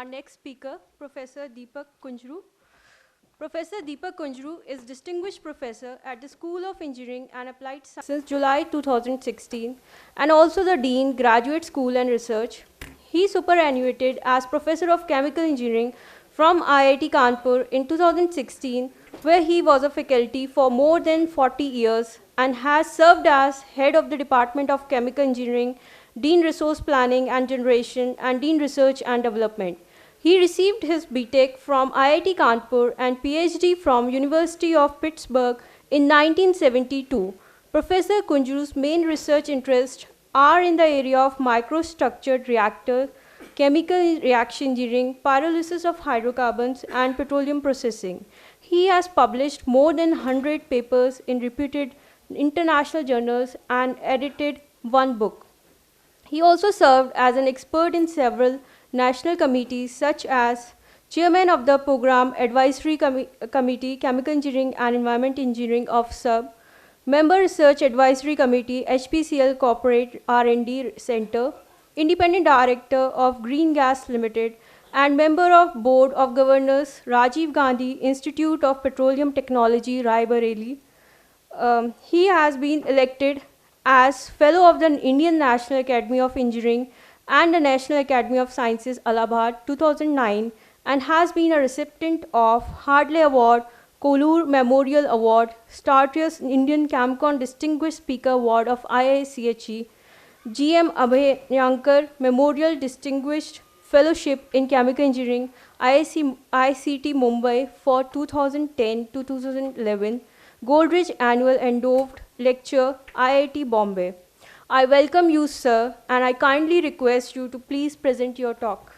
our next speaker, Professor Deepak Kunzru. Professor Deepak Kunzru is Distinguished Professor at the School of Engineering and Applied Sciences since July 2016 and also the Dean, Graduate School and Research. He superannuated as Professor of Chemical Engineering from IIT Kanpur in 2016, where he was a faculty for more than 40 years and has served as Head of the Department of Chemical Engineering, Dean Resource Planning and Generation, and Dean Research and Development. He received his BTech from IIT Kanpur and PhD from University of Pittsburgh in 1972. Professor Kunzru's main research interests are in the area of microstructured reactor, chemical reaction engineering, pyrolysis of hydrocarbons, and petroleum processing. He has published more than 100 papers in reputed international journals and edited one book. He also served as an expert in several national committees such as Chairman of the Program Advisory Committee, Chemical Engineering and Environment Engineering of SUB, Member Research Advisory Committee, HPCL Corporate R&D Center, Independent Director of Green Gas Limited, and Member of Board of Governors, Rajiv Gandhi Institute of Petroleum Technology, Rai Bareli. He has been elected as Fellow of the Indian National Academy of Engineering and the National Academy of Sciences, Allahabad, 2009, and has been a recipient of Hardley Award, Kollur Memorial Award, Startius Indian ChemCon Distinguished Speaker Award of AdChE, GM Abhayankar Memorial Distinguished Fellowship in Chemical Engineering, ICT Mumbai for 2010-2011, Goldridge Annual Endowed Lecture, IIT Bombay. I welcome you, sir, and I kindly request you to please present your talk.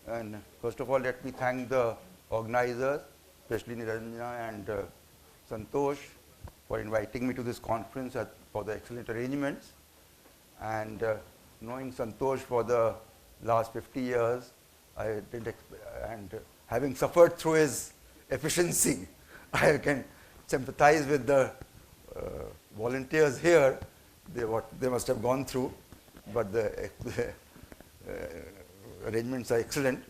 And first of all, let me thank the organizers, especially Niranjana and Santosh, for inviting me to this conference for the excellent arrangements. And knowing Santosh for the last 50 years, and having suffered through his efficiency, I can sympathize with the volunteers here, what they must have gone through, but the arrangements are excellent.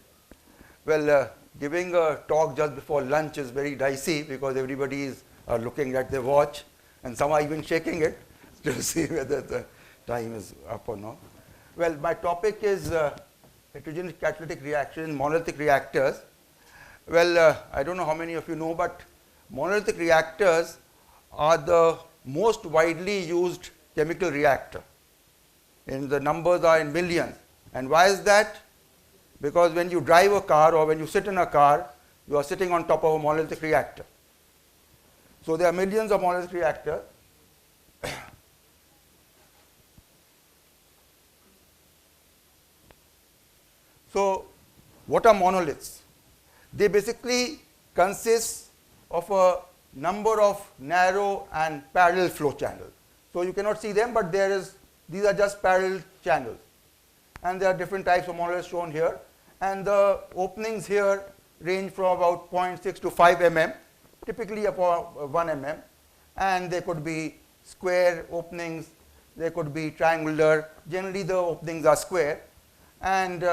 Well, giving a talk just before lunch is very dicey because everybody is looking at their watch and some are even shaking it to see whether the time is up or not. Well, my topic is heterogeneous catalytic reaction in monolithic reactors. Well, I don't know how many of you know, but monolithic reactors are the most widely used chemical reactor. And the numbers are in millions. And why is that? Because when you drive a car or when you sit in a car, you are sitting on top of a monolithic reactor. So there are millions of monolithic reactors. So what are monoliths? They basically consist of a number of narrow and parallel flow channels. So you cannot see them, but these are just parallel channels. And there are different types of monoliths shown here. And the openings here range from about 0.6 to 5 mm, typically about 1 mm. And they could be square openings, they could be triangular. Generally the openings are square. And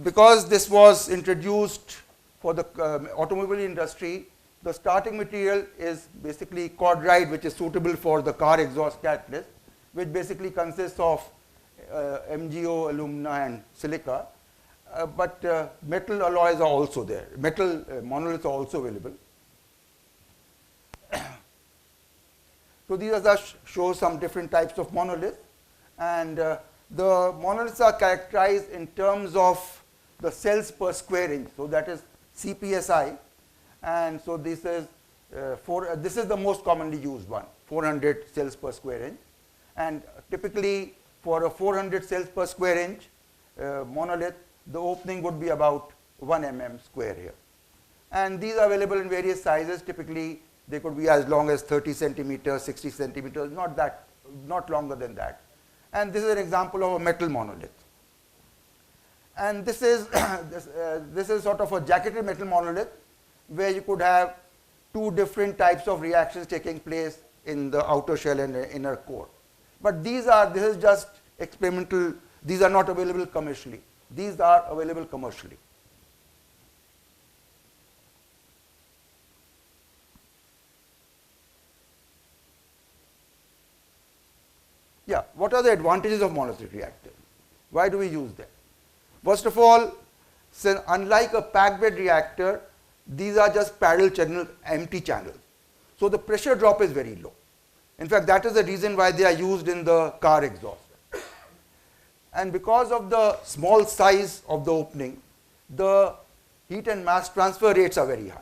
because this was introduced for the automobile industry, the starting material is basically cordite, which is suitable for the car exhaust catalyst, which basically consists of MgO, alumina, and silica. But metal alloys are also there. Metal monoliths are also available. So these are just show some different types of monoliths. And the monoliths are characterized in terms of the cells per square inch. So that is CPSI. And so this is this is the most commonly used one, 400 cells per square inch. And typically for a 400 cells per square inch monolith, the opening would be about 1 mm square here. And these are available in various sizes. Typically they could be as long as 30 centimeters, 60 centimeters, not longer than that. And this is an example of a metal monolith. And this is this is sort of a jacketed metal monolith where you could have two different types of reactions taking place in the outer shell and the inner core. But this is just experimental these are not available commercially. These are available commercially. Yeah, what are the advantages of monolithic reactor? Why do we use them? First of all, so unlike a packed bed reactor, these are just parallel channel, empty channels. So the pressure drop is very low. In fact, that is the reason why they are used in the car exhaust. And because of the small size of the opening, the heat and mass transfer rates are very high.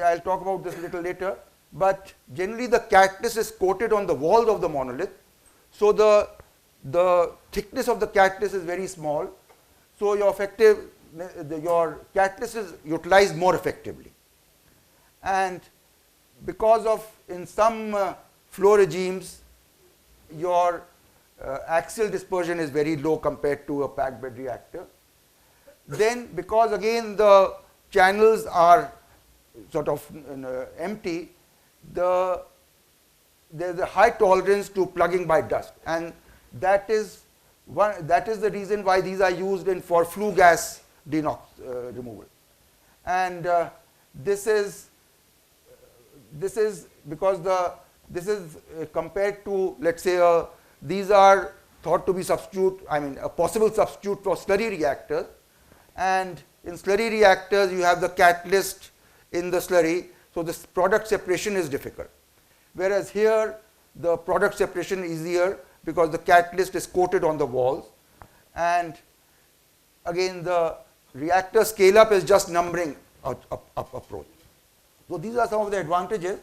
I'll talk about this a little later, but generally the catalyst is coated on the walls of the monolith. So the thickness of the catalyst is very small. So your catalyst is utilized more effectively. And because of, in some flow regimes, your axial dispersion is very low compared to a packed bed reactor. Then because again the channels are sort of empty, there's a high tolerance to plugging by dust, and that is the reason why these are used for flue gas removal. And this is because this is compared to, let's say, these are thought to be a possible substitute for slurry reactors. And in slurry reactors, you have the catalyst in the slurry, so this product separation is difficult. Whereas here, the product separation is easier because the catalyst is coated on the walls. And again, the reactor scale up is just numbering approach. So these are some of the advantages.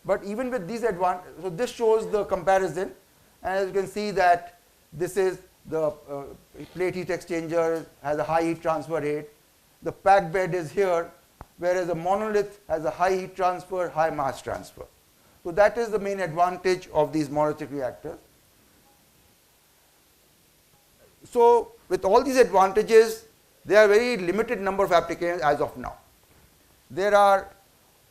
But even with these advantages, so this shows the comparison. And as you can see that this is the plate heat exchanger has a high heat transfer rate. The packed bed is here, whereas the monolith has a high heat transfer, high mass transfer. So that is the main advantage of these monolithic reactors. So with all these advantages, there are very limited number of applications as of now.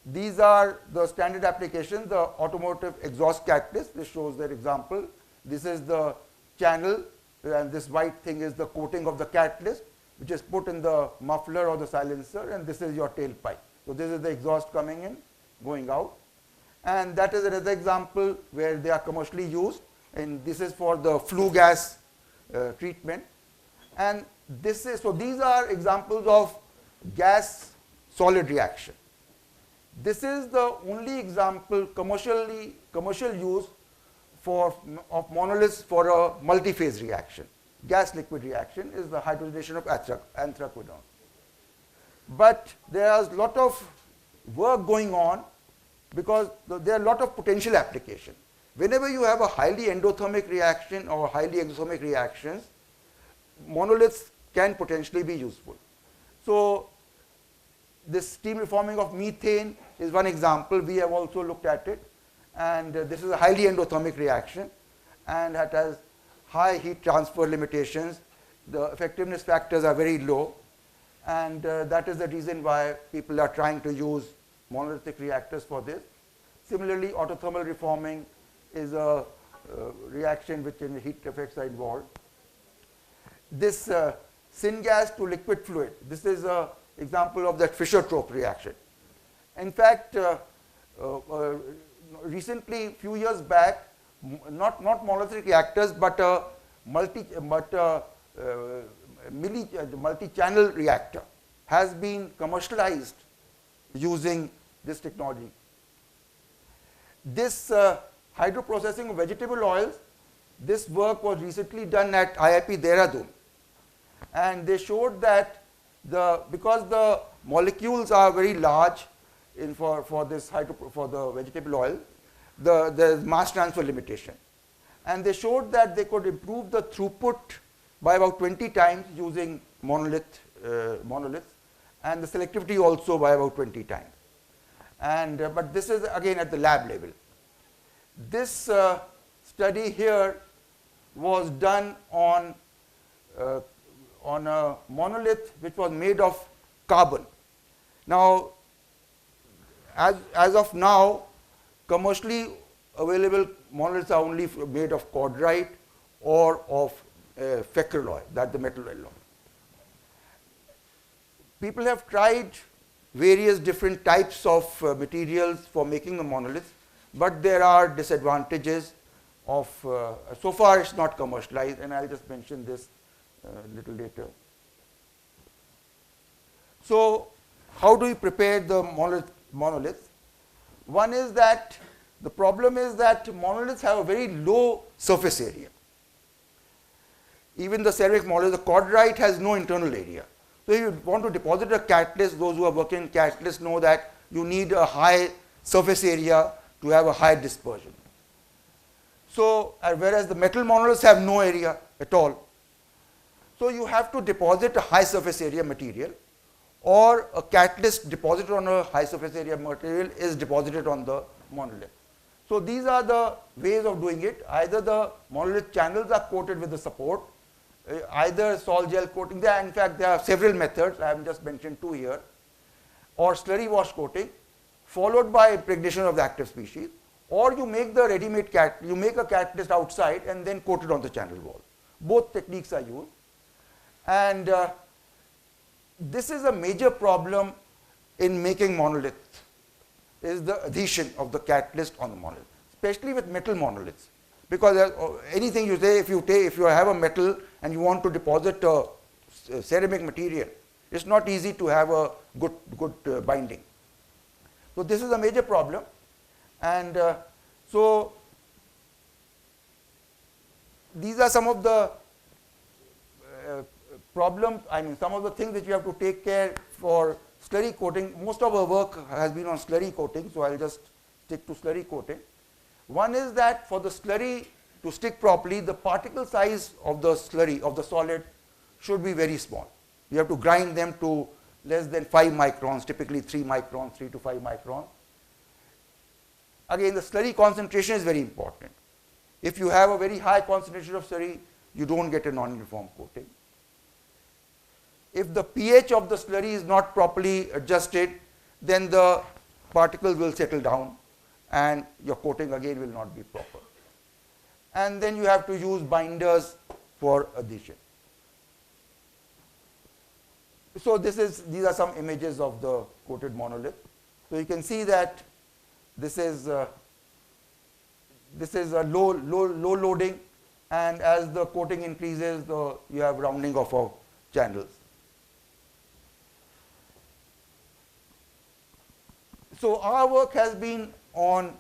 These are the standard applications, the automotive exhaust catalyst. This shows their example. This is the channel, and this white thing is the coating of the catalyst, which is put in the muffler or the silencer, and this is your tailpipe. So this is the exhaust coming in, going out. And that is another example where they are commercially used, and this is for the flue gas treatment. And so these are examples of gas solid reaction. This is the only example commercial use of monoliths for a multi-phase reaction. Gas liquid reaction is the hydrogenation of anthraquinone. But there is a lot of work going on because there are a lot of potential applications. Whenever you have a highly endothermic reaction or highly exothermic reactions, monoliths can potentially be useful. So this steam reforming of methane is one example. We have also looked at it. And this is a highly endothermic reaction, and it has high heat transfer limitations. The effectiveness factors are very low, and that is the reason why people are trying to use monolithic reactors for this. Similarly, autothermal reforming is a reaction which in heat effects are involved. This syngas to liquid fluid, this is an example of that Fischer-Tropsch reaction. In fact, recently, few years back, not monolithic reactors, but a multi-channel reactor has been commercialized using this technology. This hydroprocessing of vegetable oils, this work was recently done at IIP Dehradun, and they showed that because the molecules are very large for the vegetable oil, there is mass transfer limitation, and they showed that they could improve the throughput by about 20 times using monoliths, and the selectivity also by about 20 times. And but this is again at the lab level. This study here was done on a monolith which was made of carbon. Now, as of now, commercially available monoliths are only made of cordite or of fecraloy, that's the metal alloy. People have tried various different types of materials for making the monoliths, but there are disadvantages of, so far it's not commercialized, and I'll just mention this a little later. So how do we prepare the monoliths? One is that the problem is that monoliths have a very low surface area. Even the ceramic monolith, the cordite has no internal area. So if you want to deposit a catalyst, those who are working in catalyst know that you need a high surface area to have a high dispersion. So whereas the metal monoliths have no area at all. So you have to deposit a high surface area material, or a catalyst deposited on a high surface area material is deposited on the monolith. So these are the ways of doing it. Either the monolith channels are coated with the support, either sol gel coating, in fact there are several methods, I have just mentioned two here, or slurry wash coating followed by impregnation of the active species, or you make the ready-made you make a catalyst outside and then coat it on the channel wall. Both techniques are used, and this is a major problem in making monoliths, is the adhesion of the catalyst on the monolith, especially with metal monoliths. Because anything you say, if you have a metal and you want to deposit a ceramic material, it's not easy to have a good binding. So this is a major problem, and so these are some of the problems, some of the things that you have to take care for slurry coating. Most of our work has been on slurry coating, so I'll just stick to slurry coating. One is that for the slurry to stick properly, the particle size of the slurry, of the solid, should be very small. You have to grind them to less than 5 microns, typically 3 microns, 3 to 5 microns. Again, the slurry concentration is very important. If you have a very high concentration of slurry, you don't get a non-uniform coating. If the pH of the slurry is not properly adjusted, then the particles will settle down and your coating again will not be proper. And then you have to use binders for adhesion. So these are some images of the coated monolith. So you can see that this is a low loading, and as the coating increases, you have rounding off of channels. So our work has been on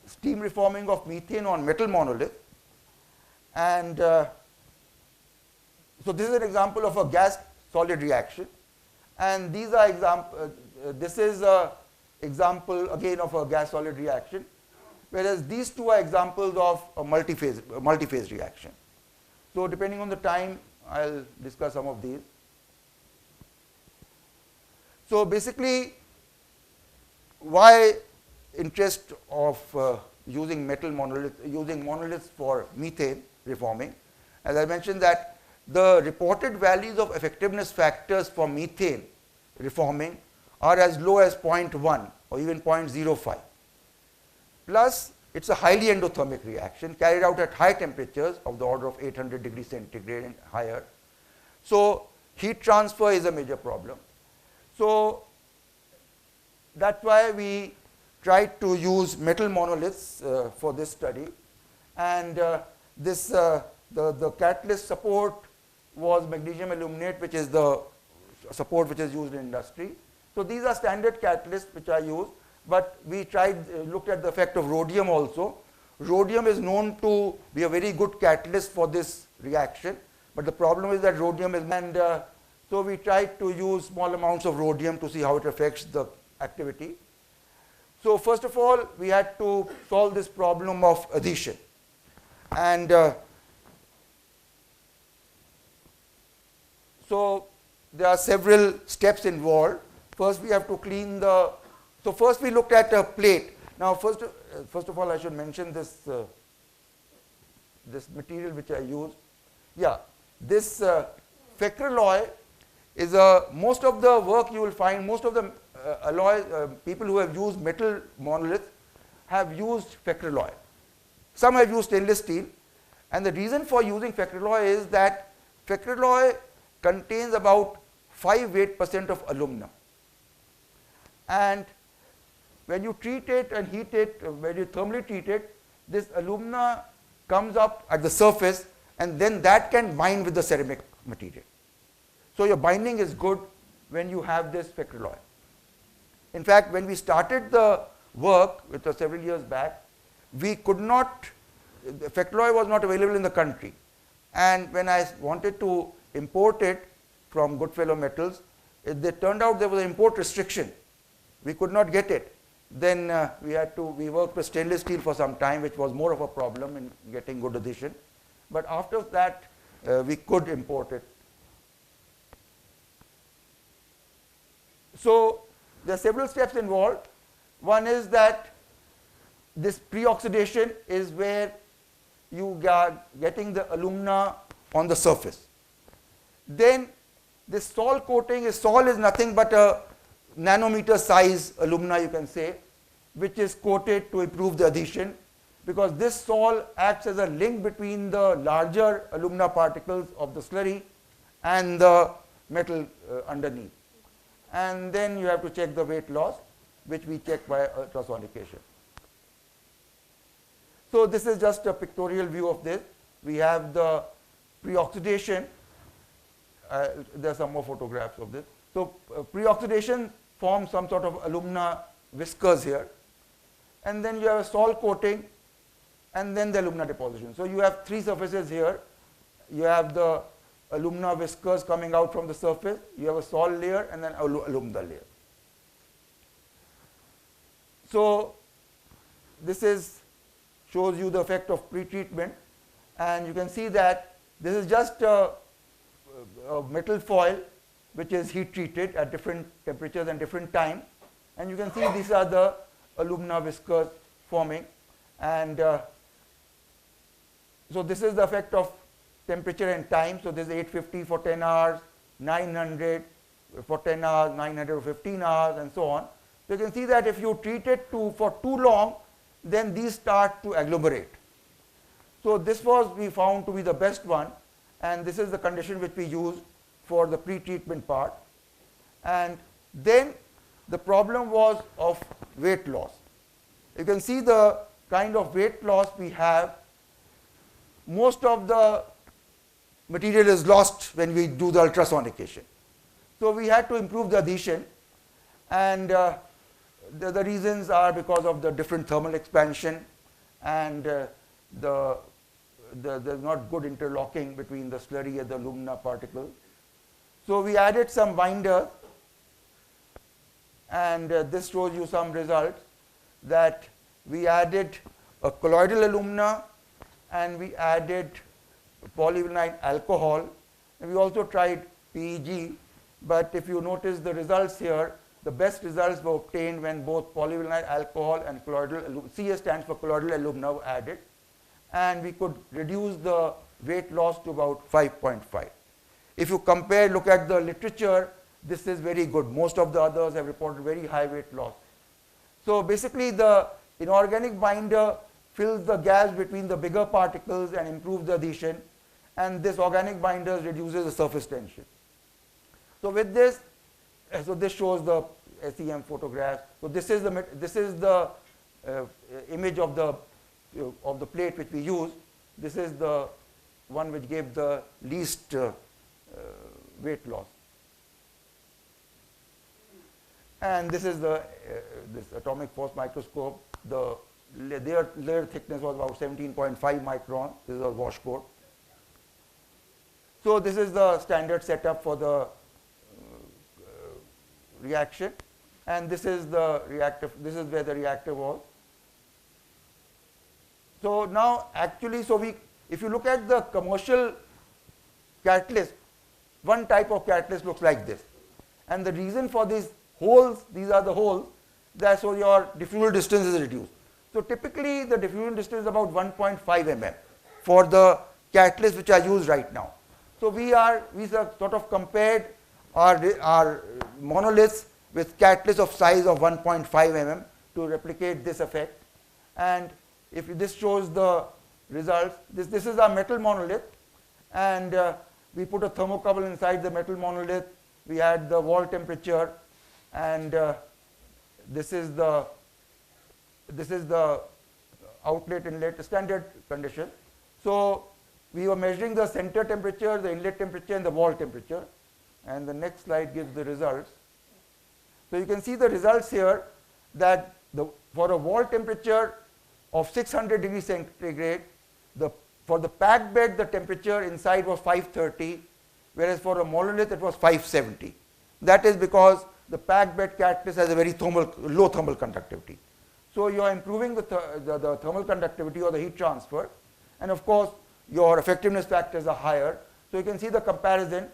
steam reforming of methane on metal monolith, and so this is an example of a gas solid reaction, and these are this is an example again of a gas solid reaction, whereas these two are examples of a multi-phase reaction. So depending on the time, I'll discuss some of these. So basically, why interest of using monoliths for methane reforming? As I mentioned that the reported values of effectiveness factors for methane reforming are as low as 0.1 or even 0.05. Plus, it's a highly endothermic reaction carried out at high temperatures of the order of 800 degrees centigrade and higher. So heat transfer is a major problem. So that's why we tried to use metal monoliths for this study, and the catalyst support was magnesium aluminate, which is the support which is used in industry. So these are standard catalysts which are used, but we looked at the effect of rhodium also. Rhodium is known to be a very good catalyst for this reaction, but the problem is that rhodium is, and so we tried to use small amounts of rhodium to see how it affects the activity. So first of all, we had to solve this problem of adhesion, and so there are several steps involved. First we have to clean so first we looked at a plate. Now first of all I should mention this material which I used. Yeah, this fecraloy is most of the work you will find, most of the people who have used metal monoliths have used fecraloy. Some have used stainless steel, and the reason for using factory alloy is that factory alloy contains about 5–8% of aluminum, and when you treat it and heat it, when you thermally treat it, this alumina comes up at the surface, and then that can bind with the ceramic material. So your binding is good when you have this factory alloy. In fact, when we started the work, which was several years back, we could not, the factory alloy was not available in the country, and when I wanted to import it from Goodfellow Metals, it turned out there was an import restriction. We could not get it. Then we worked with stainless steel for some time, which was more of a problem in getting good adhesion. But after that, we could import it. So there are several steps involved. One is that this pre-oxidation is where you are getting the alumina on the surface. Then this sol coating is, sol is nothing but a nanometer size alumina, you can say, which is coated to improve the adhesion, because this sol acts as a link between the larger alumina particles of the slurry and the metal underneath. And then you have to check the weight loss, which we check by ultrasonication. So this is just a pictorial view of this. We have the pre-oxidation. There are some more photographs of this. So pre-oxidation forms some sort of alumina whiskers here, and then you have a sol coating, and then the alumina deposition. So you have three surfaces here. You have the alumina whiskers coming out from the surface, you have a sol layer, and then alumina layer. So this shows you the effect of pre-treatment, and you can see that this is just a metal foil which is heat treated at different temperatures and different time, and you can see these are the alumina whiskers forming, and so this is the effect of temperature and time. So this is 850 for 10 hours, 900 for 10 hours, 900 for 15 hours, and so on. So you can see that if you treat it for too long, then these start to agglomerate. So this we found to be the best one, and this is the condition which we used for the pre-treatment part. And then the problem was of weight loss. You can see the kind of weight loss we have. Most of the material is lost when we do the ultrasonication. So we had to improve the adhesion, and the reasons are because of the different thermal expansion, and there's not good interlocking between the slurry and the alumina particle. So we added some binders, and this shows you some results, that we added a colloidal alumina, and we added polyvinyl alcohol, and we also tried PEG, but if you notice the results here, the best results were obtained when both polyvinyl alcohol and colloidal alumina, CS stands for colloidal alumina, were added, and we could reduce the weight loss to about 5.5. If you compare, look at the literature, this is very good. Most of the others have reported very high weight loss. So basically the inorganic binder fills the gaps between the bigger particles and improves the adhesion, and this organic binder reduces the surface tension. So with this, so this shows the SEM photograph. So this is the image of the plate which we use. This is the one which gave the least weight loss. And this is this atomic force microscope. The layer thickness was about 17.5 micron. This is a wash coat. So this is the standard setup for the reaction, and this is the reactor. This is where the reactor was. So now actually, if you look at the commercial catalyst, one type of catalyst looks like this, and the reason for these holes, these are the holes, that so your diffusion distance is reduced. So typically the diffusion distance is about 1.5 mm for the catalysts which are used right now. So we sort of compared our monoliths with catalysts of size of 1.5 mm to replicate this effect, and if this shows the results, this is our metal monolith, and we put a thermocouple inside the metal monolith. We had the wall temperature, and this is the outlet inlet standard condition. So we were measuring the center temperature, the inlet temperature, and the wall temperature. And the next slide gives the results. So you can see the results here that for a wall temperature of 600 degrees centigrade, for the packed bed, the temperature inside was 530, whereas for a monolith it was 570. That is because the packed bed catalyst has a very low thermal conductivity. So you are improving the thermal conductivity or the heat transfer, and of course your effectiveness factors are higher. So you can see the comparison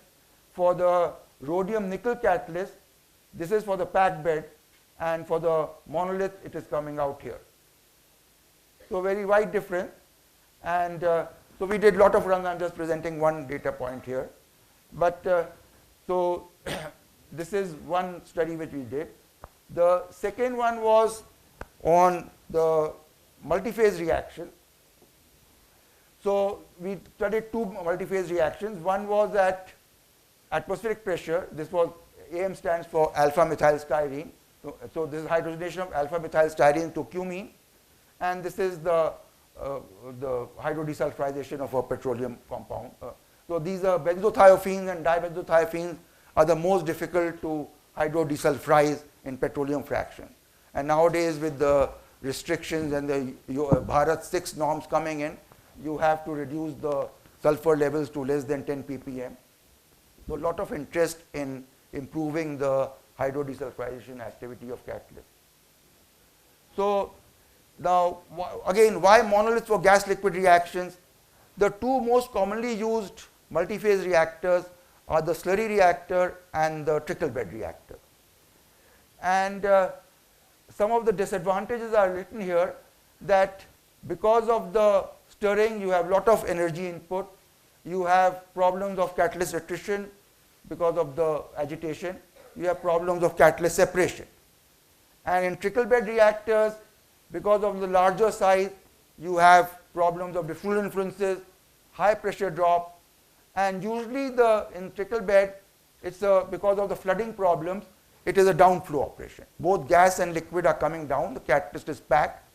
for the rhodium nickel catalyst. This is for the packed bed, and for the monolith it is coming out here. So very wide difference, and so we did a lot of runs. I'm just presenting one data point here, but so this is one study which we did. The second one was on the multi-phase reaction. So we studied two multi-phase reactions. One was at atmospheric pressure. This was, AM stands for alpha methylstyrene. So this is hydrogenation of alpha methylstyrene to cumene, and this is the hydrodesulfurization of a petroleum compound. So these are benzothiophenes and dibenzothiophenes are the most difficult to hydrodesulfurize in petroleum fraction. And nowadays with the restrictions and the Bharat 6 norms coming in, you have to reduce the sulfur levels to less than 10 ppm. So a lot of interest in improving the hydrodesulfurization activity of catalysts. So now again, why monoliths for gas liquid reactions? The two most commonly used multi-phase reactors are the slurry reactor and the trickle bed reactor. And some of the disadvantages are written here, that because of the stirring you have a lot of energy input, you have problems of catalyst attrition because of the agitation, you have problems of catalyst separation. And in trickle bed reactors, because of the larger size, you have problems of diffusion influences, high pressure drop, and usually in trickle bed, it's because of the flooding problems, it is a downflow operation. Both gas and liquid are coming down, the catalyst is packed.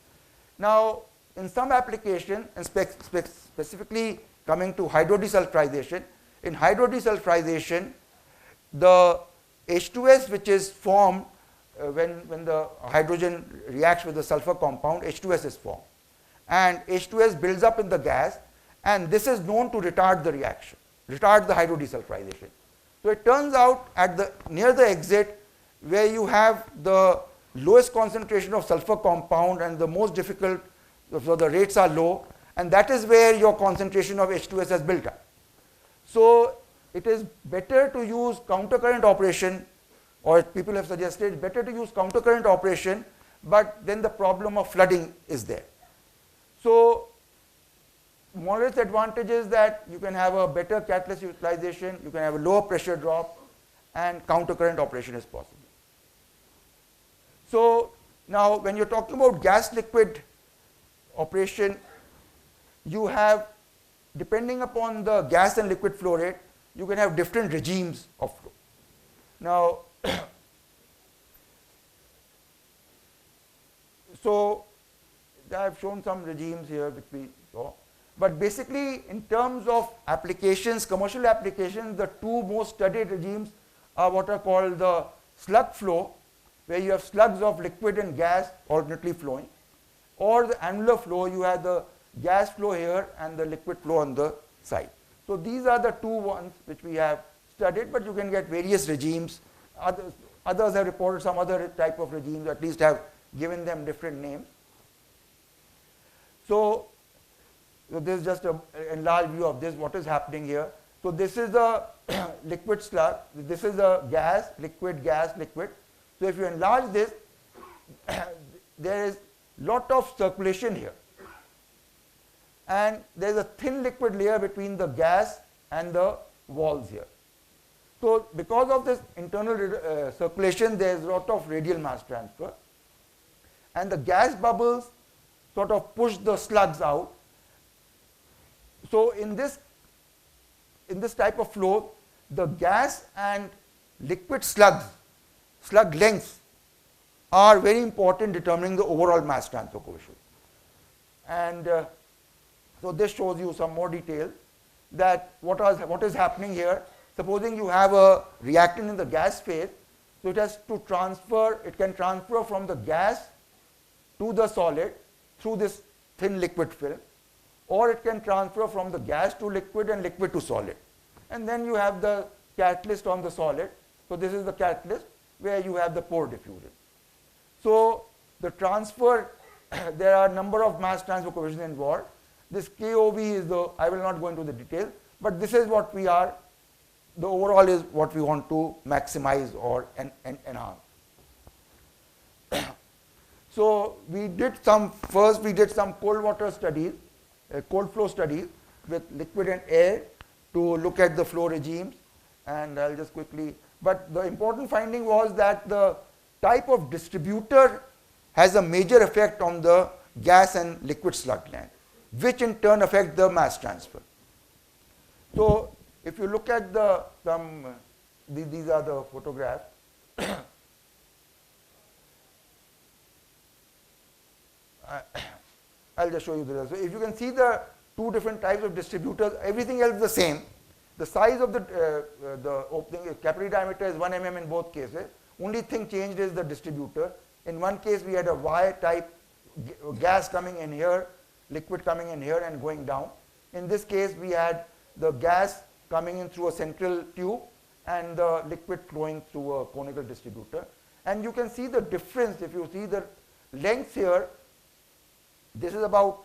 Now in some application, and specifically coming to hydrodesulfurization, in hydrodesulfurization, the H2S which is formed when the hydrogen reacts with the sulfur compound, H2S is formed. And H2S builds up in the gas, and this is known to retard the reaction, retard the hydrodesulfurization. So it turns out near the exit, where you have the lowest concentration of sulfur compound and the most difficult, so the rates are low, and that is where your concentration of H2S has built up. So it is better to use countercurrent operation, or people have suggested better to use countercurrent operation, but then the problem of flooding is there. So monolith's advantage is that you can have a better catalyst utilization, you can have a lower pressure drop, and countercurrent operation is possible. So now when you're talking about gas liquid operation, you have, depending upon the gas and liquid flow rate, you can have different regimes of flow. Now so I have shown some regimes here which we saw, but basically in terms of applications, commercial applications, the two most studied regimes are what are called the slug flow, where you have slugs of liquid and gas alternately flowing, or the annular flow, you have the gas flow here and the liquid flow on the side. So these are the two ones which we have studied, but you can get various regimes. Others have reported some other type of regimes, at least have given them different names. So this is just an enlarged view of this, what is happening here. So this is the liquid slug, this is the gas, liquid. So if you enlarge this, there is lot of circulation here, and there is a thin liquid layer between the gas and the walls here. So because of this internal circulation, there is a lot of radial mass transfer, and the gas bubbles sort of push the slugs out. So in this type of flow, the gas and liquid slug lengths are very important determining the overall mass transfer coefficient. And so this shows you some more detail that what is happening here. Supposing you have a reactant in the gas phase, so it has to transfer, it can transfer from the gas to the solid through this thin liquid film, or it can transfer from the gas to liquid and liquid to solid. And then you have the catalyst on the solid. So this is the catalyst where you have the pore diffusion. So the transfer, there are a number of mass transfer coefficients involved. This KOV is I will not go into the detail, but this is what we are, the overall is what we want to maximize or enhance. So first we did some cold water studies, cold flow studies with liquid and air to look at the flow regimes, and I'll just quickly, but the important finding was that the type of distributor has a major effect on the gas and liquid slug length, which in turn affect the mass transfer. So if you look at these are the photographs. I'll just show you the results. So if you can see the two different types of distributors, everything else is the same. The size of the opening, capillary diameter is 1 mm in both cases. Only thing changed is the distributor. In one case we had a Y-type gas coming in here, liquid coming in here and going down. In this case we had the gas coming in through a central tube and the liquid flowing through a conical distributor. And you can see the difference if you see the length here. This is about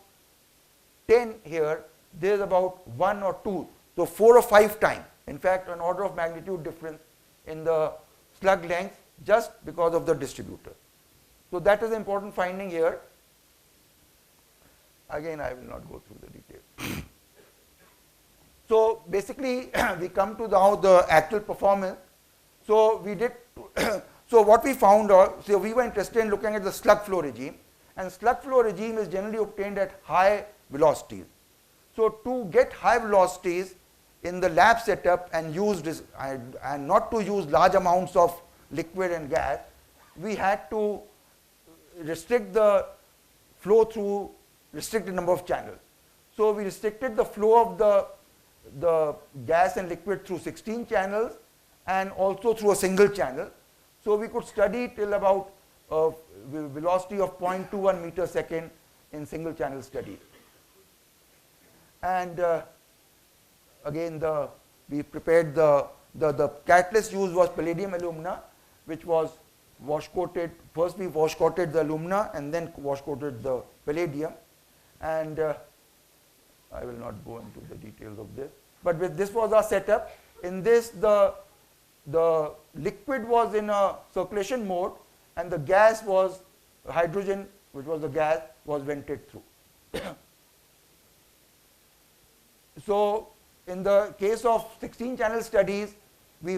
10 here, this is about 1 or 2, so 4 or 5 times. In fact, an order of magnitude difference in the slug length just because of the distributor. So that is an important finding here. Again, I will not go through the detail. So basically, we come to now the actual performance. So we did, so what we found, so we were interested in looking at the slug flow regime. And slug flow regime is generally obtained at high velocities. So to get high velocities in the lab setup and not to use large amounts of liquid and gas, we had to restrict the flow through restricted number of channels. So we restricted the flow of the gas and liquid through 16 channels and also through a single channel. So we could study till about velocity of 0.21 meter second in single channel study. And again we prepared the catalyst used was palladium alumina, which was wash coated. First we wash coated the alumina and then wash coated the palladium. And I will not go into the details of this, but this was our setup. In this the liquid was in a circulation mode and the gas was hydrogen, which was the gas, was vented through. So in the case of 16 channel studies, we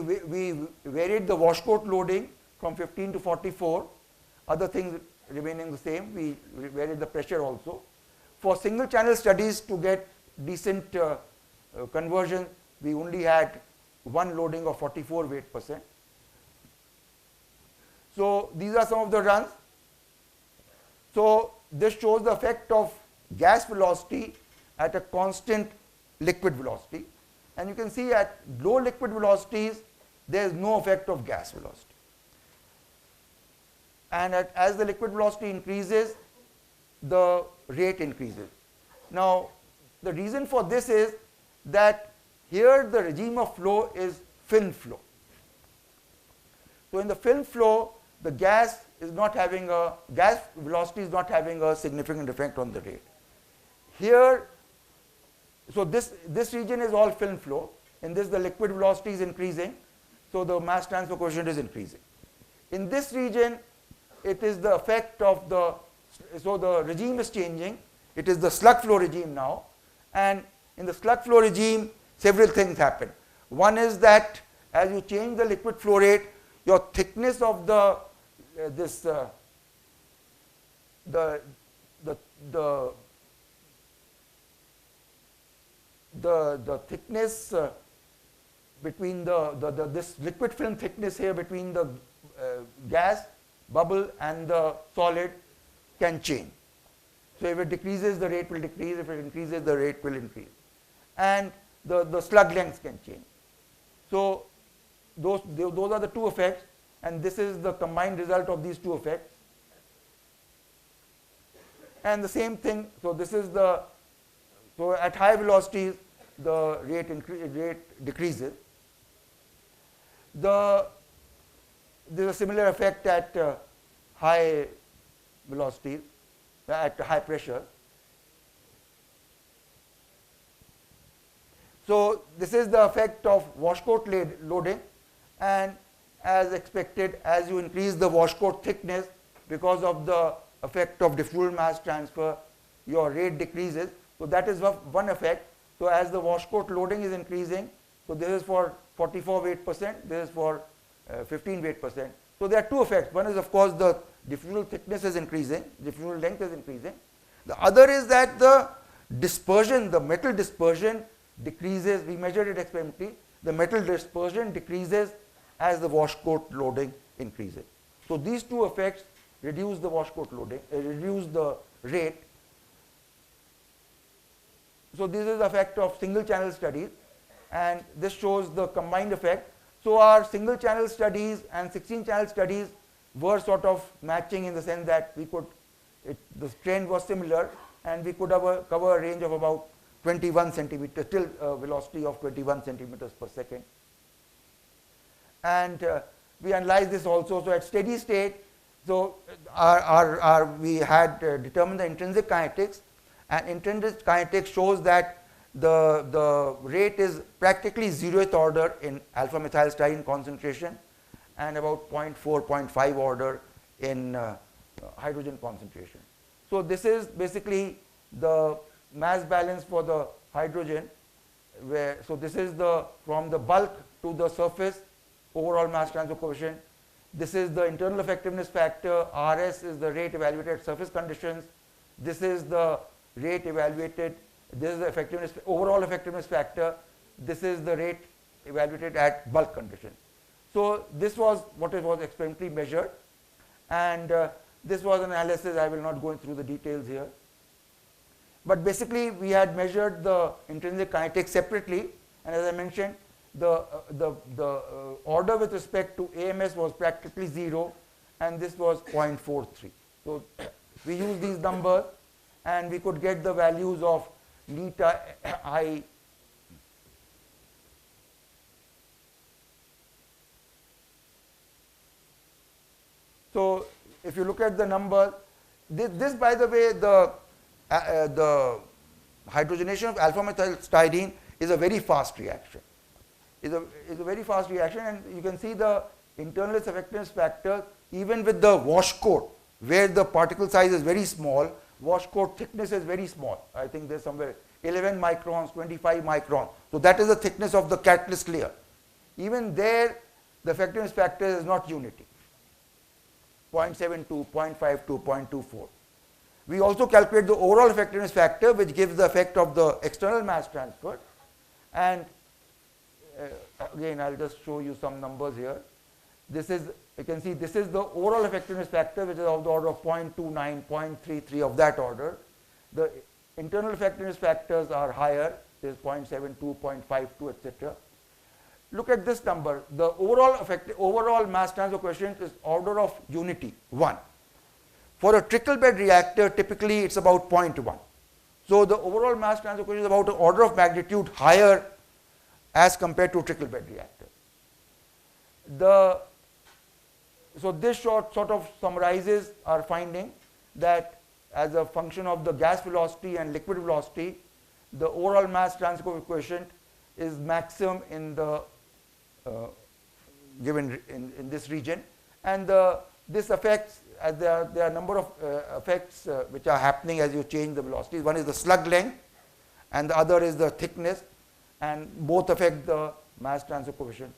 varied the wash coat loading from 15 to 44, other things remaining the same. We varied the pressure also. For single channel studies, to get decent conversion, we only had one loading of 44 weight%. So these are some of the runs. So this shows the effect of gas velocity at a constant liquid velocity. And you can see at low liquid velocities, there is no effect of gas velocity. And as the liquid velocity increases, the rate increases. Now, the reason for this is that here the regime of flow is film flow. So in the film flow, the gas velocity is not having a significant effect on the rate. Here, so this region is all film flow. In this, the liquid velocity is increasing, so the mass transfer coefficient is increasing. In this region, it is the effect of so the regime is changing. It is the slug flow regime now, and in the slug flow regime, several things happen. One is that as you change the liquid flow rate, your thickness of the the, the, the thickness between this liquid film thickness here between the gas, bubble and the solid can change. So if it decreases, the rate will decrease. If it increases, the rate will increase. And the slug lengths can change. So those are the two effects, and this is the combined result of these two effects. And the same thing, so this is the, so at high velocities, the rate decreases. There's a similar effect at high velocities, at high pressure. So this is the effect of washcoat loading, and as expected, as you increase the washcoat thickness because of the effect of diffusal mass transfer, your rate decreases. So that is one effect. So as the washcoat loading is increasing, so this is for 44 weight percent, this is for 15 weight percent. So there are two effects. One is of course the diffusal thickness is increasing, diffusal length is increasing. The other is that the dispersion, the metal dispersion decreases. We measured it experimentally. The metal dispersion decreases as the washcoat loading increases. So these two effects reduce the washcoat loading, reduce the rate. So this is the effect of single channel studies, and this shows the combined effect. So our single channel studies and 16 channel studies were sort of matching in the sense that we could, the trend was similar, and we could cover a range of about 21 centimeters, till velocity of 21 centimeters per second. And we analyzed this also. So at steady state, so we had determined the intrinsic kinetics, and intrinsic kinetics shows that the rate is practically zeroth order in alpha methylstyrene concentration and about 0.4, 0.5 order in hydrogen concentration. So this is basically the mass balance for the hydrogen, where, so this is the, from the bulk to the surface overall mass transfer coefficient. This is the internal effectiveness factor. RS is the rate evaluated at surface conditions. This is the rate evaluated, this is the effectiveness, overall effectiveness factor. This is the rate evaluated at bulk conditions. So this was what it was experimentally measured, and this was an analysis. I will not go through the details here. But basically we had measured the intrinsic kinetics separately, and as I mentioned, the order with respect to AMS was practically 0, and this was 0.43. So we used these numbers, and we could get the values of neta I. So if you look at the number, this by the way, the hydrogenation of alpha methylstyrene is a very fast reaction. Is a very fast reaction, and you can see the internal effectiveness factor even with the wash coat, where the particle size is very small, wash coat thickness is very small. I think there's somewhere 11 microns, 25 microns. So that is the thickness of the catalyst layer. Even there, the effectiveness factor is not unity. 0.72, 0.52, 0.24. We also calculate the overall effectiveness factor, which gives the effect of the external mass transfer. And again, I'll just show you some numbers here. This is, you can see this is the overall effectiveness factor, which is of the order of 0.29, 0.33 of that order. The internal effectiveness factors are higher. There's 0.72, 0.52, etc. Look at this number. The overall mass transfer coefficient is order of unity, 1. For a trickle bed reactor, typically it's about 0.1. So the overall mass transfer coefficient is about an order of magnitude higher as compared to a trickle bed reactor. So this sort of summarizes our finding that as a function of the gas velocity and liquid velocity, the overall mass transfer coefficient is maximum in the given in this region, and this affects, as there are a number of effects which are happening as you change the velocities. One is the slug length, and the other is the thickness, and both affect the mass transfer coefficient.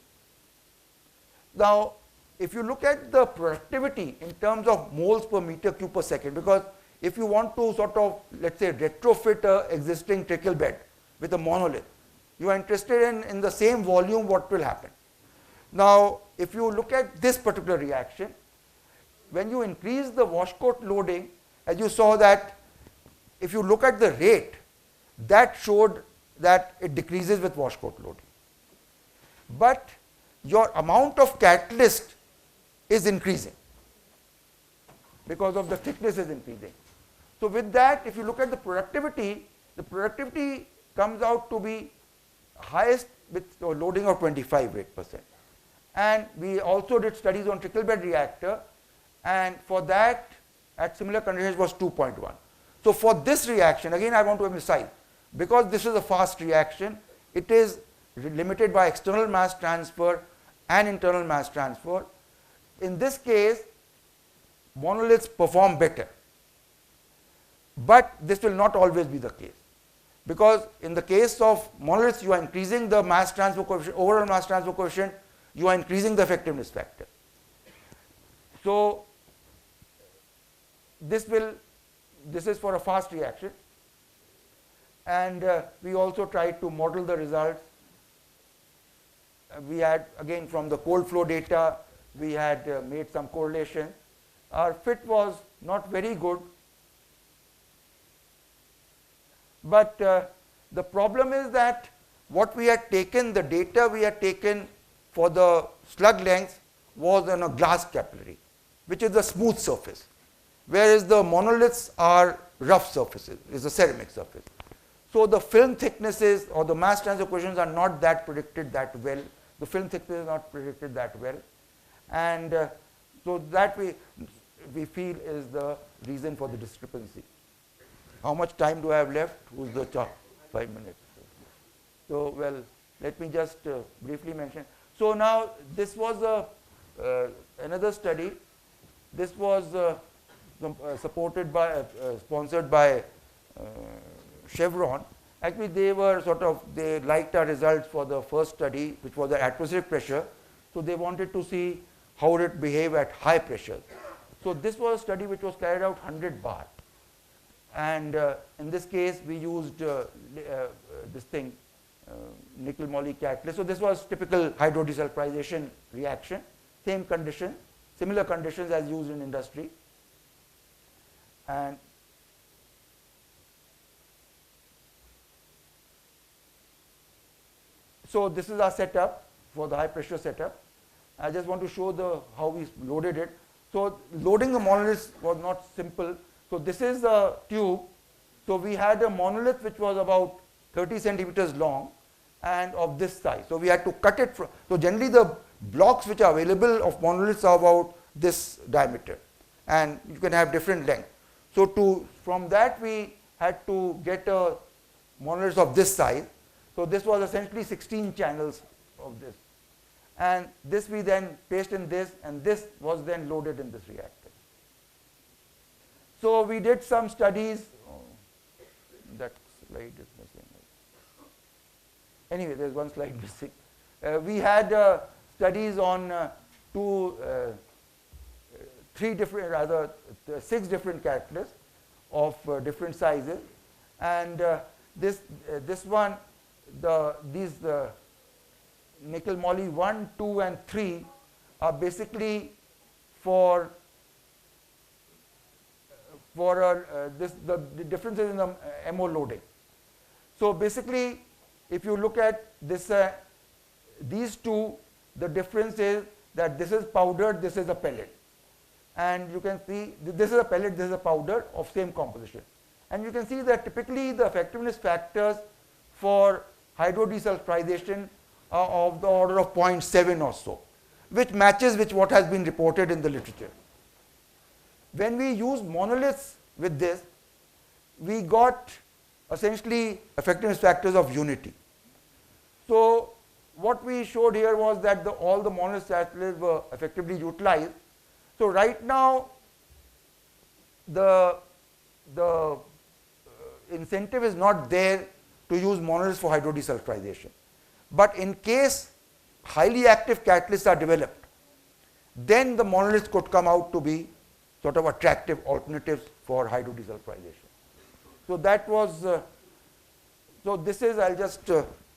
Now, if you look at the productivity in terms of moles per meter cube per second, because if you want to sort of, let's say, retrofit a existing trickle bed with a monolith, you are interested in the same volume, what will happen. Now, if you look at this particular reaction, when you increase the washcoat loading, as you saw that if you look at the rate, that showed that it decreases with washcoat loading. But your amount of catalyst is increasing because of the thickness is increasing. So with that, if you look at the productivity comes out to be highest with a loading of 25%. And we also did studies on trickle bed reactor, and for that at similar conditions was 2.1. So for this reaction, again I want to emphasize, because this is a fast reaction, it is limited by external mass transfer and internal mass transfer. In this case, monoliths perform better. But this will not always be the case, because in the case of monoliths, you are increasing the mass transfer coefficient, overall mass transfer coefficient, you are increasing the effectiveness factor. So this is for a fast reaction, and we also tried to model the results. We had, again, from the cold flow data, we had made some correlation. Our fit was not very good, but the problem is that what we had taken, the data we had taken for the slug length was on a glass capillary, which is a smooth surface, whereas the monoliths are rough surfaces, is a ceramic surface. So the film thicknesses or the mass transfer coefficients are not that predicted that well. The film thickness is not predicted that well, and so that we feel is the reason for the discrepancy. How much time do I have left? Who's the top? 5 minutes. So, well, let me just briefly mention. So now this was another study. This was supported by, sponsored by Chevron. Actually, they liked our results for the first study, which was the atmospheric pressure. So they wanted to see how would it behave at high pressure. So this was a study which was carried out 100 bar. And in this case, we used this thing, nickel moly catalyst. So this was typical hydrodesulfurization reaction, same condition, similar conditions as used in industry. And so this is our setup for the high pressure setup. I just want to show how we loaded it. So loading the monolith was not simple. So this is the tube. So we had a monolith which was about 30 centimeters long and of this size. So we had to cut it from, so generally the blocks which are available of monoliths are about this diameter, and you can have different length. So from that we had to get a monolith of this size. So this was essentially 16 channels of this, and this we then placed in this, and this was then loaded in this reactor. So we did some studies. Oh, that slide is missing. Anyway, there's one slide missing. We had studies on 6 different catalysts of different sizes, and this one, these nickel moly 1, 2, and 3 are basically for the differences in the MO loading. So basically, if you look at this, these two, the difference is that this is powdered, this is a pellet, and you can see this is a pellet, this is a powder of same composition, and you can see that typically the effectiveness factors for hydrodesulfurization are of the order of 0.7 or so, which matches with what has been reported in the literature. When we use monoliths with this, we got essentially effectiveness factors of unity. So what we showed here was that all the monolith catalysts were effectively utilized. So right now, the incentive is not there to use monoliths for hydrodesulfurization. But in case highly active catalysts are developed, then the monoliths could come out to be sort of attractive alternatives for hydrodesulfurization. So that was, so this is, I'll just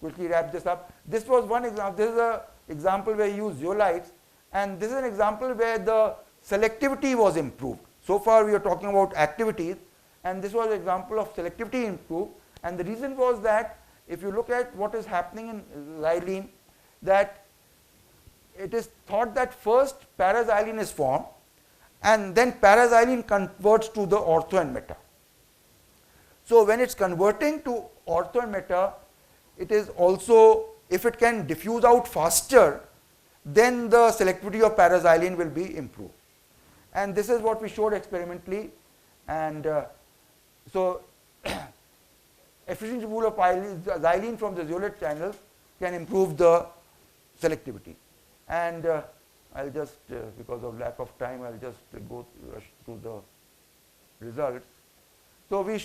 quickly wrap this up. This was one example. This is an example where you use zeolites, and this is an example where the selectivity was improved. So far we are talking about activities, and this was an example of selectivity improved. And the reason was that if you look at what is happening in xylene, that it is thought that first paraxylene is formed, and then paraxylene converts to the ortho and meta. So when it's converting to ortho and meta, it is also, if it can diffuse out faster, then the selectivity of paraxylene will be improved. And this is what we showed experimentally. And so efficiency pool of xylene from the zeolite channels can improve the selectivity. And I'll just, because of lack of time, I'll just rush through the results. So we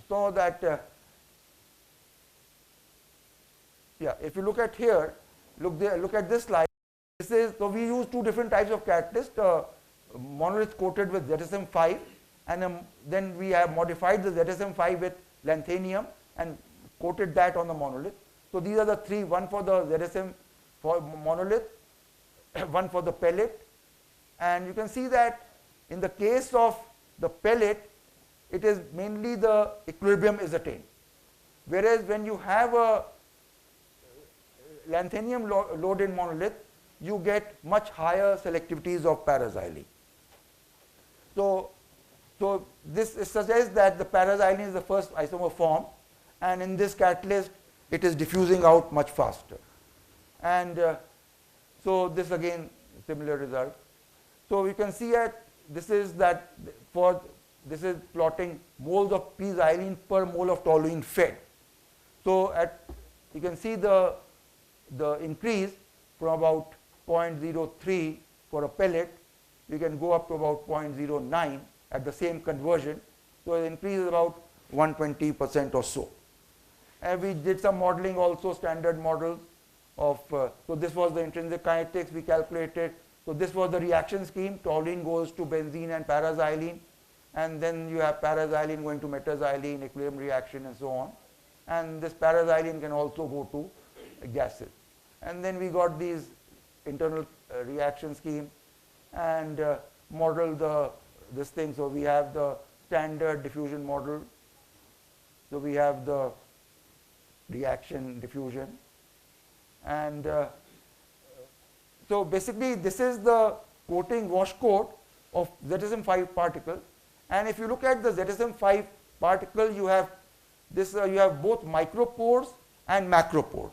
saw that, yeah, if you look at here, look at this slide. This is, so we use two different types of catalysts, monolith coated with ZSM5, and then we have modified the ZSM5 with lanthanum and coated that on the monolith. So these are the three, one for the ZSM for monolith, one for the pellet, and you can see that in the case of the pellet, it is mainly the equilibrium is attained. Whereas when you have a lanthanum loaded monolith, you get much higher selectivities of paraxylene. So this suggests that the paraxylene is the first isomer formed, and in this catalyst it is diffusing out much faster. And so this again similar result. So you can see that this is this is plotting moles of p-xylene per mole of toluene fed. So you can see the increase from about 0.03 for a pellet, you can go up to about 0.09 at the same conversion. So the increase is about 120% or so. And we did some modeling also, standard models of, so this was the intrinsic kinetics we calculated. So this was the reaction scheme, toluene goes to benzene and paraxylene, and then you have paraxylene going to metaxylene, equilibrium reaction and so on. And this paraxylene can also go to gases. And then we got these internal reaction scheme and model this thing. So we have the standard diffusion model. So we have the reaction diffusion. And so basically this is the coating wash coat of ZSM5 particle. And if you look at the ZSM5 particle, you have this, you have both micropores and macropores.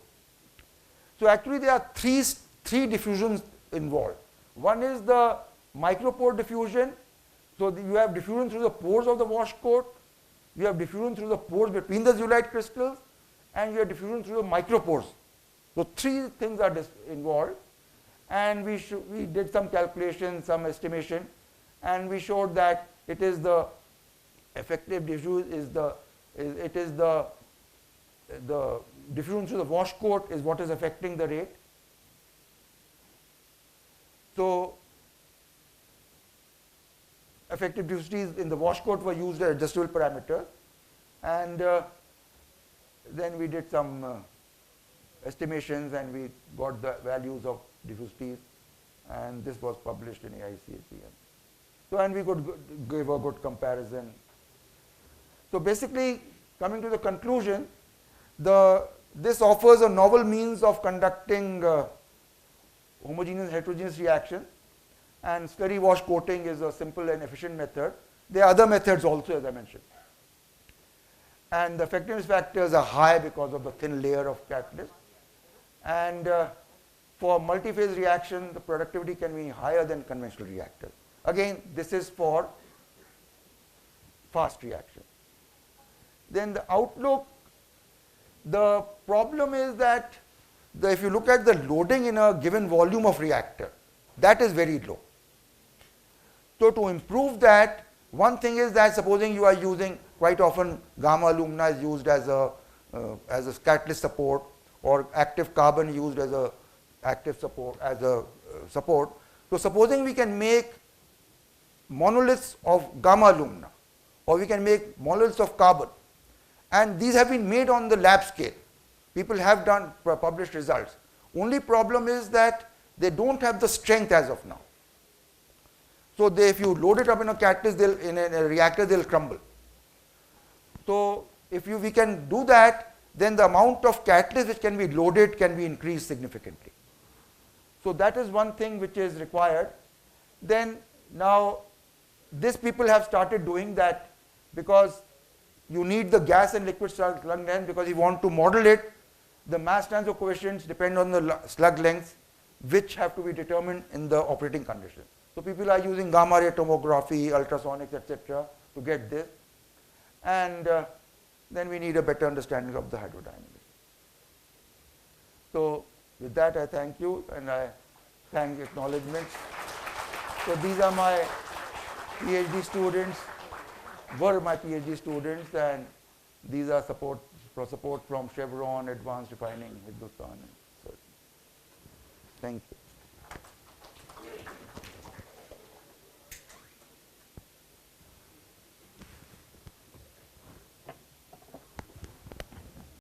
So actually there are three diffusions involved. One is the micropore diffusion. So you have diffusion through the pores of the wash coat, you have diffusion through the pores between the zeolite crystals, and you have diffusion through the micropores. So three things are involved, and we did some calculation, some estimation, and we showed that it is the effective diffusion is the diffusion through the wash coat is what is affecting the rate. So effective diffusities in the wash coat were used as adjustable parameters, and then we did some estimations and we got the values of diffusities, and this was published in AICACM. So and we could give a good comparison. So basically, coming to the conclusion, this offers a novel means of conducting homogeneous heterogeneous reaction, and slurry wash coating is a simple and efficient method. There are other methods also, as I mentioned. And the effectiveness factors are high because of the thin layer of catalyst. And for multi-phase reaction, the productivity can be higher than conventional reactors. Again, this is for fast reaction. Then the outlook, the problem is that if you look at the loading in a given volume of reactor, that is very low. So to improve that, one thing is that supposing you are using, quite often gamma alumina is used as a catalyst support, or active carbon used as a support. So supposing we can make monoliths of gamma lumina, or we can make monoliths of carbon. And these have been made on the lab scale. People have done published results. Only problem is that they don't have the strength as of now. So if you load it up in a catalyst, in a reactor, they'll crumble. So if we can do that, then the amount of catalyst which can be loaded can be increased significantly. So that is one thing which is required. Then now this people have started doing that, because you need the gas and liquid slug length, because you want to model it. The mass transfer coefficients depend on the slug lengths, which have to be determined in the operating conditions. So people are using gamma ray tomography, ultrasonics, etc. to get this. And then we need a better understanding of the hydrodynamics. So with that, I thank you, and I thank acknowledgements. So these are my PhD students, were my PhD students, and these are support from Chevron, Advanced Refining, Hindustan. So, thank you.